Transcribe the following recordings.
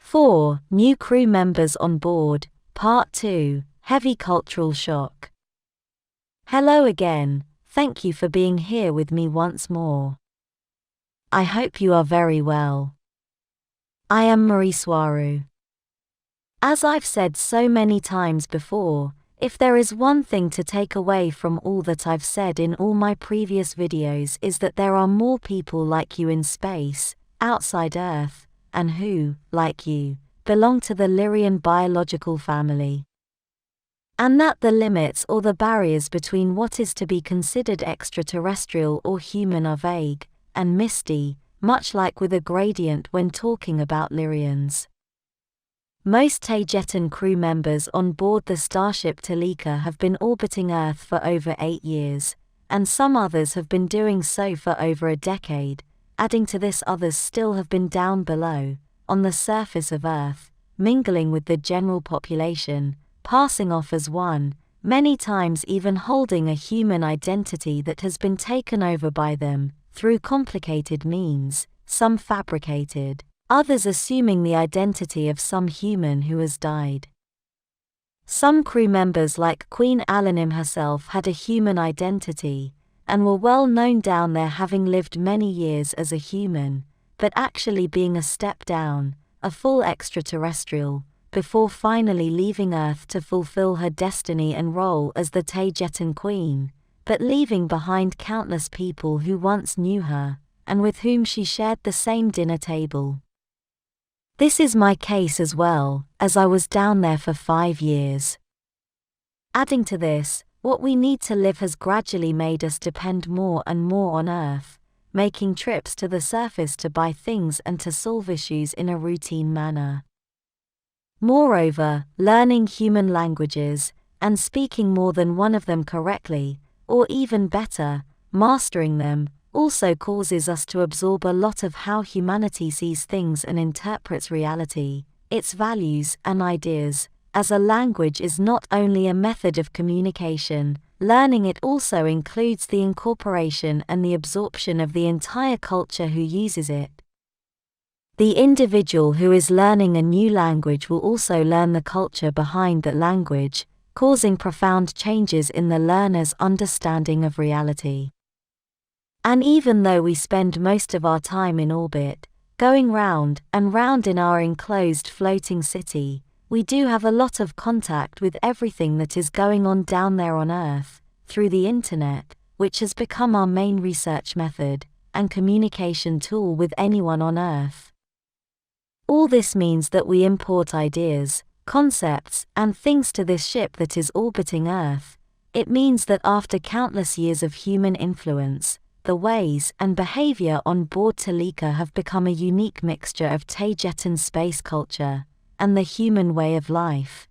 4. New crew members on board, Part 2, Heavy Cultural Shock. Hello again, thank you for being here with me once more. I hope you are very well. I am Mari Swaruu. As I've said so many times before, if there is one thing to take away from all that I've said in all my previous videos is that there are more people like you in space, outside Earth, and who, like you, belong to the Lyrian biological family. And that the limits or the barriers between what is to be considered extraterrestrial or human are vague and misty, much like with a gradient when talking about Lyrians. Most Taygetan crew members on board the starship Toleka have been orbiting Earth for over 8 years, and some others have been doing so for over a decade. Adding to this, others still have been down below, on the surface of Earth, mingling with the general population, passing off as one, many times even holding a human identity that has been taken over by them, through complicated means, some fabricated, others assuming the identity of some human who has died. Some crew members like Queen Kaal'el herself had a human identity, and were well known down there, having lived many years as a human, but actually being a step down, a full extraterrestrial, before finally leaving Earth to fulfill her destiny and role as the Taygetan Queen, but leaving behind countless people who once knew her, and with whom she shared the same dinner table. This is my case as well, as I was down there for 5 years. Adding to this, what we need to live has gradually made us depend more and more on Earth, making trips to the surface to buy things and to solve issues in a routine manner. Moreover, learning human languages, and speaking more than one of them correctly, or even better, mastering them, also causes us to absorb a lot of how humanity sees things and interprets reality, its values and ideas. As a language is not only a method of communication, learning it also includes the incorporation and the absorption of the entire culture who uses it. The individual who is learning a new language will also learn the culture behind that language, causing profound changes in the learner's understanding of reality. And even though we spend most of our time in orbit, going round and round in our enclosed floating city, we do have a lot of contact with everything that is going on down there on Earth, through the internet, which has become our main research method and communication tool with anyone on Earth. All this means that we import ideas, concepts, and things to this ship that is orbiting Earth. It means that after countless years of human influence, the ways and behavior on board Toleka have become a unique mixture of Taygetan space culture and the human way of life.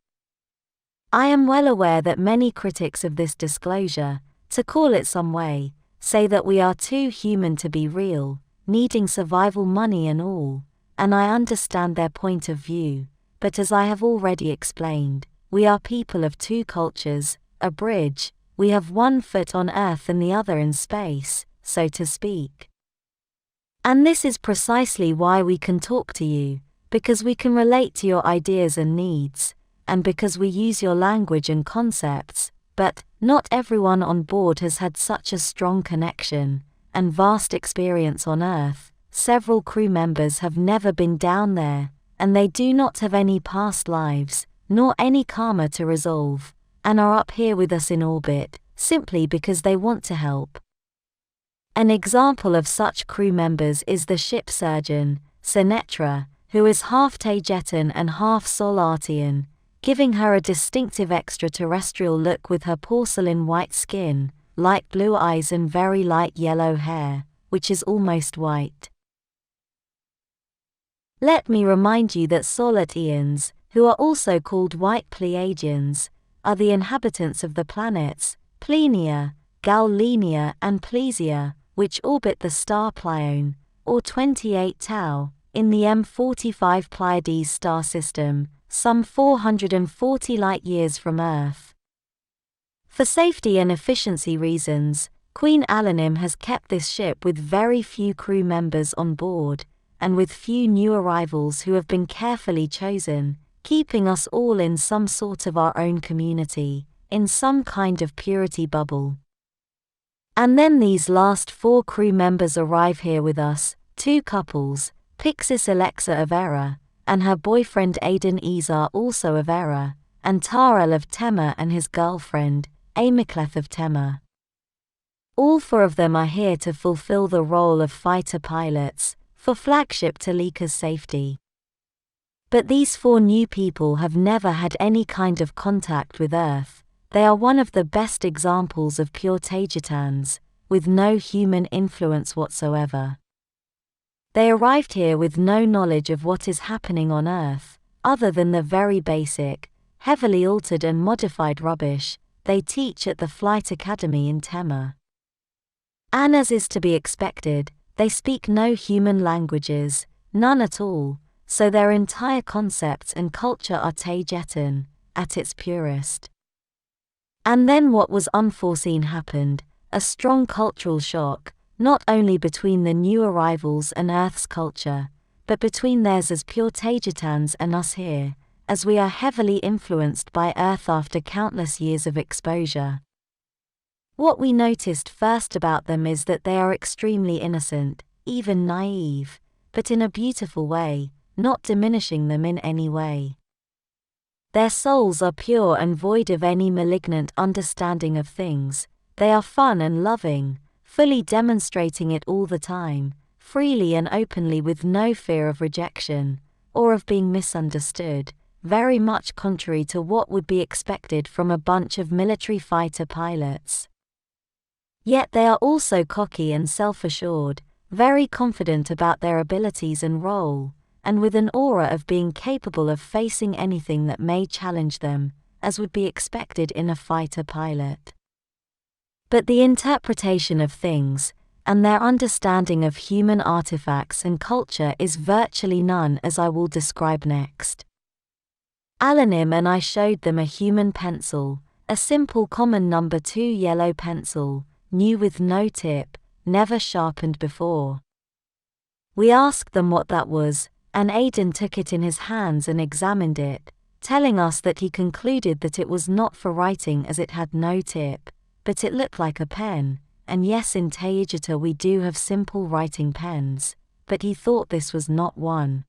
I am well aware that many critics of this disclosure, to call it some way, say that we are too human to be real, needing survival money and all, and I understand their point of view, but as I have already explained, we are people of two cultures, a bridge, we have one foot on Earth and the other in space, so to speak. And this is precisely why we can talk to you, because we can relate to your ideas and needs, and because we use your language and concepts, but not everyone on board has had such a strong connection and vast experience on Earth. Several crew members have never been down there, and they do not have any past lives, nor any karma to resolve, and are up here with us in orbit, simply because they want to help. An example of such crew members is the ship surgeon, Sinetra, who is half Taygetan and half Solatian, giving her a distinctive extraterrestrial look with her porcelain white skin, light blue eyes and very light yellow hair, which is almost white. Let me remind you that Solatians, who are also called white Pleiadians, are the inhabitants of the planets Plenia, Galilean and Plesia, which orbit the star Pleione, or 28 Tau, in the M45 Pleiades star system, some 440 light-years from Earth. For safety and efficiency reasons, Queen Kaal'el has kept this ship with very few crew members on board, and with few new arrivals who have been carefully chosen, keeping us all in some sort of our own community, in some kind of purity bubble. And then these last 4 crew members arrive here with us, 2 couples, Pixis Alexa of Era, and her boyfriend Aiden Izar also of Era, and Tarel of Tema and his girlfriend, Amikleth of Tema. All 4 of them are here to fulfill the role of fighter pilots, for flagship Toleka's safety. But these 4 new people have never had any kind of contact with Earth. They are one of the best examples of pure Taygetans, with no human influence whatsoever. They arrived here with no knowledge of what is happening on Earth, other than the very basic, heavily altered and modified rubbish they teach at the Flight Academy in Tema. And as is to be expected, they speak no human languages, none at all, so their entire concepts and culture are Taygetan, at its purest. And then what was unforeseen happened, a strong cultural shock, not only between the new arrivals and Earth's culture, but between theirs as pure Taygetans and us here, as we are heavily influenced by Earth after countless years of exposure. What we noticed first about them is that they are extremely innocent, even naive, but in a beautiful way, not diminishing them in any way. Their souls are pure and void of any malignant understanding of things. They are fun and loving, fully demonstrating it all the time, freely and openly with no fear of rejection, or of being misunderstood, very much contrary to what would be expected from a bunch of military fighter pilots. Yet they are also cocky and self-assured, very confident about their abilities and role, and with an aura of being capable of facing anything that may challenge them, as would be expected in a fighter pilot. But the interpretation of things, and their understanding of human artifacts and culture is virtually none, as I will describe next. Alanim and I showed them a human pencil, a simple common number 2 yellow pencil, new with no tip, never sharpened before. We asked them what that was, and Aiden took it in his hands and examined it, telling us that he concluded that it was not for writing as it had no tip, but it looked like a pen, and yes, in Taygeta we do have simple writing pens, but he thought this was not one.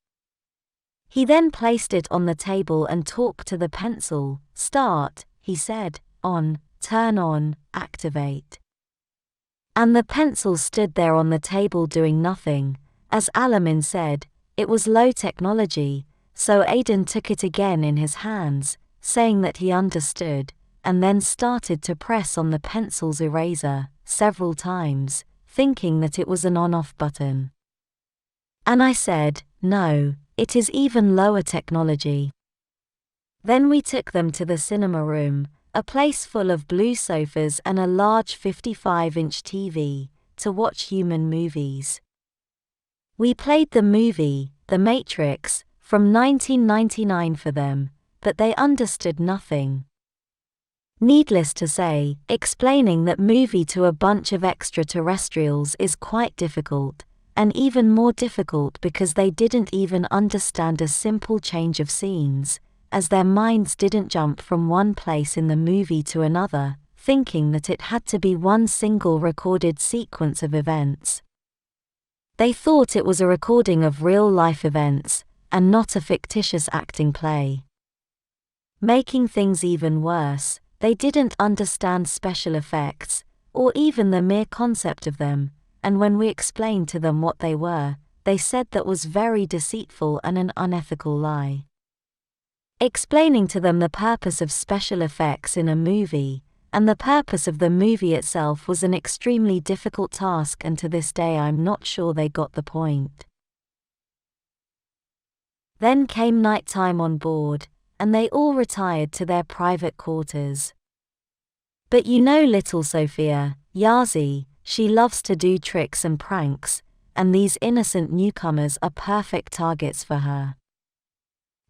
He then placed it on the table and talked to the pencil. "Start," he said, "on, turn on, activate." And the pencil stood there on the table doing nothing. As Alamin said, it was low technology, so Aiden took it again in his hands, saying that he understood, and then started to press on the pencil's eraser, several times, thinking that it was an on-off button. And I said, "No, it is even lower technology." Then we took them to the cinema room, a place full of blue sofas and a large 55-inch TV, to watch human movies. We played the movie, The Matrix, from 1999 for them, but they understood nothing. Needless to say, explaining that movie to a bunch of extraterrestrials is quite difficult, and even more difficult because they didn't even understand a simple change of scenes, as their minds didn't jump from one place in the movie to another, thinking that it had to be one single recorded sequence of events. They thought it was a recording of real-life events, and not a fictitious acting play. Making things even worse, they didn't understand special effects, or even the mere concept of them, and when we explained to them what they were, they said that was very deceitful and an unethical lie. Explaining to them the purpose of special effects in a movie, and the purpose of the movie itself was an extremely difficult task, and to this day I'm not sure they got the point. Then came night time on board, and they all retired to their private quarters. But you know little Sophia, Yazi, she loves to do tricks and pranks, and these innocent newcomers are perfect targets for her.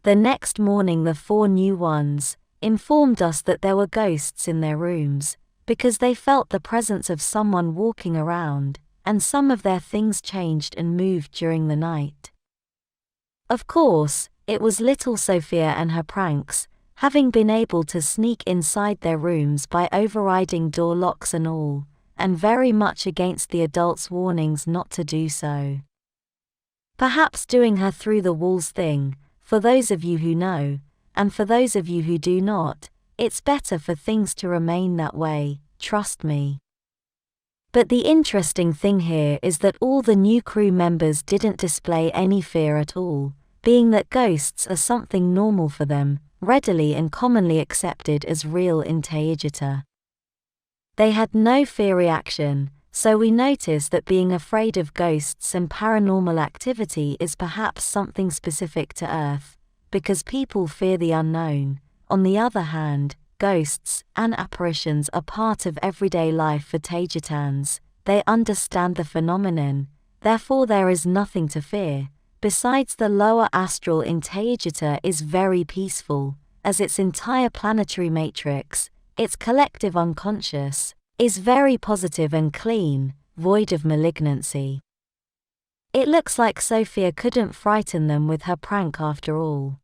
The next morning the 4 new ones informed us that there were ghosts in their rooms, because they felt the presence of someone walking around, and some of their things changed and moved during the night. Of course, it was little Sophia and her pranks, having been able to sneak inside their rooms by overriding door locks and all, and very much against the adults' warnings not to do so. Perhaps doing her through the walls thing, for those of you who know, and for those of you who do not, it's better for things to remain that way, trust me. But the interesting thing here is that all the new crew members didn't display any fear at all, being that ghosts are something normal for them, readily and commonly accepted as real in Taygeta. They had no fear reaction, so we notice that being afraid of ghosts and paranormal activity is perhaps something specific to Earth, because people fear the unknown. On the other hand, ghosts and apparitions are part of everyday life for Taygetans. They understand the phenomenon, therefore there is nothing to fear. Besides, the lower astral in Taygeta is very peaceful, as its entire planetary matrix, its collective unconscious, is very positive and clean, void of malignancy. It looks like Sophia couldn't frighten them with her prank after all.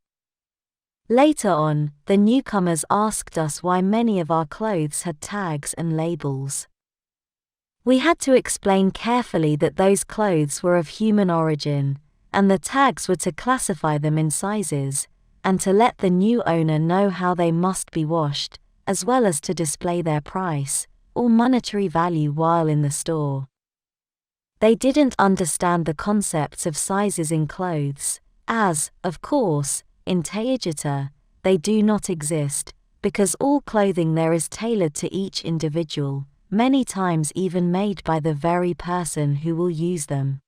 Later on, the newcomers asked us why many of our clothes had tags and labels. We had to explain carefully that those clothes were of human origin, and the tags were to classify them in sizes, and to let the new owner know how they must be washed, as well as to display their price, or monetary value while in the store. They didn't understand the concepts of sizes in clothes, as, of course, in Taygeta, they do not exist, because all clothing there is tailored to each individual, many times even made by the very person who will use them.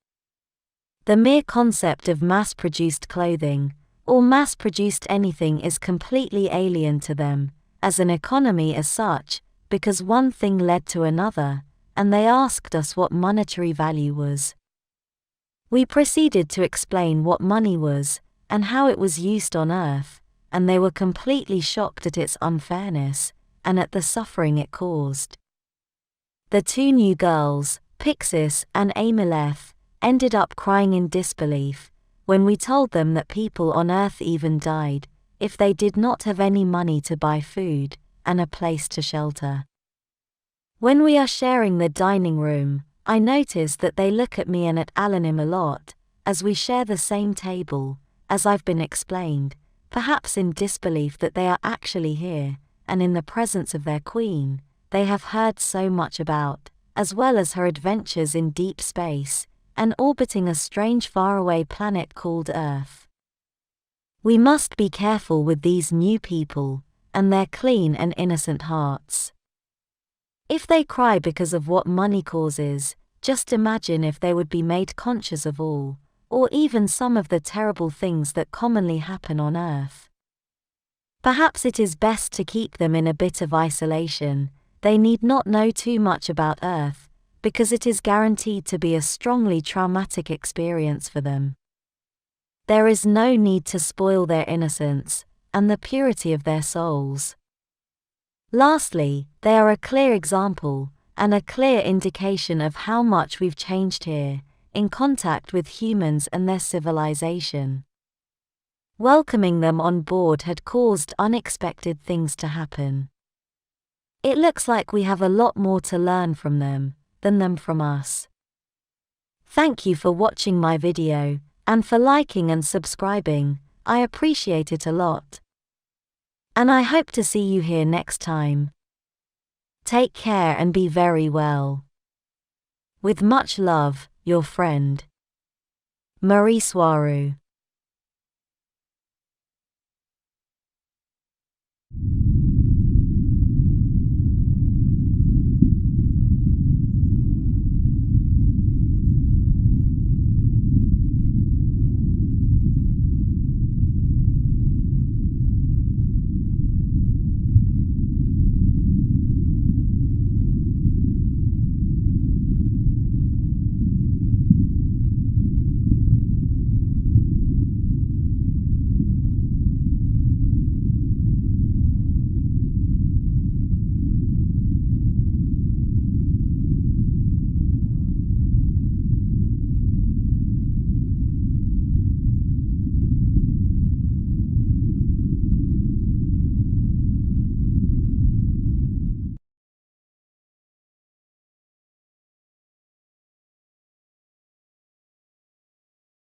The mere concept of mass-produced clothing, or mass-produced anything, is completely alien to them, as an economy as such, because one thing led to another, and they asked us what monetary value was. We proceeded to explain what money was, and how it was used on Earth, and they were completely shocked at its unfairness, and at the suffering it caused. The two new girls, Pixis and Amileth, ended up crying in disbelief, when we told them that people on Earth even died, if they did not have any money to buy food, and a place to shelter. When we are sharing the dining room, I notice that they look at me and at Alanim a lot, as we share the same table, as I've been explained, perhaps in disbelief that they are actually here, and in the presence of their queen, they have heard so much about, as well as her adventures in deep space, and orbiting a strange faraway planet called Earth. We must be careful with these new people, and their clean and innocent hearts. If they cry because of what money causes, just imagine if they would be made conscious of all, or even some of the terrible things that commonly happen on Earth. Perhaps it is best to keep them in a bit of isolation. They need not know too much about Earth, because it is guaranteed to be a strongly traumatic experience for them. There is no need to spoil their innocence, and the purity of their souls. Lastly, they are a clear example, and a clear indication of how much we've changed here, in contact with humans and their civilization. Welcoming them on board had caused unexpected things to happen. It looks like we have a lot more to learn from them, than them from us. Thank you for watching my video, and for liking and subscribing. I appreciate it a lot. And I hope to see you here next time. Take care and be very well. With much love, your friend, Mari Swaruu.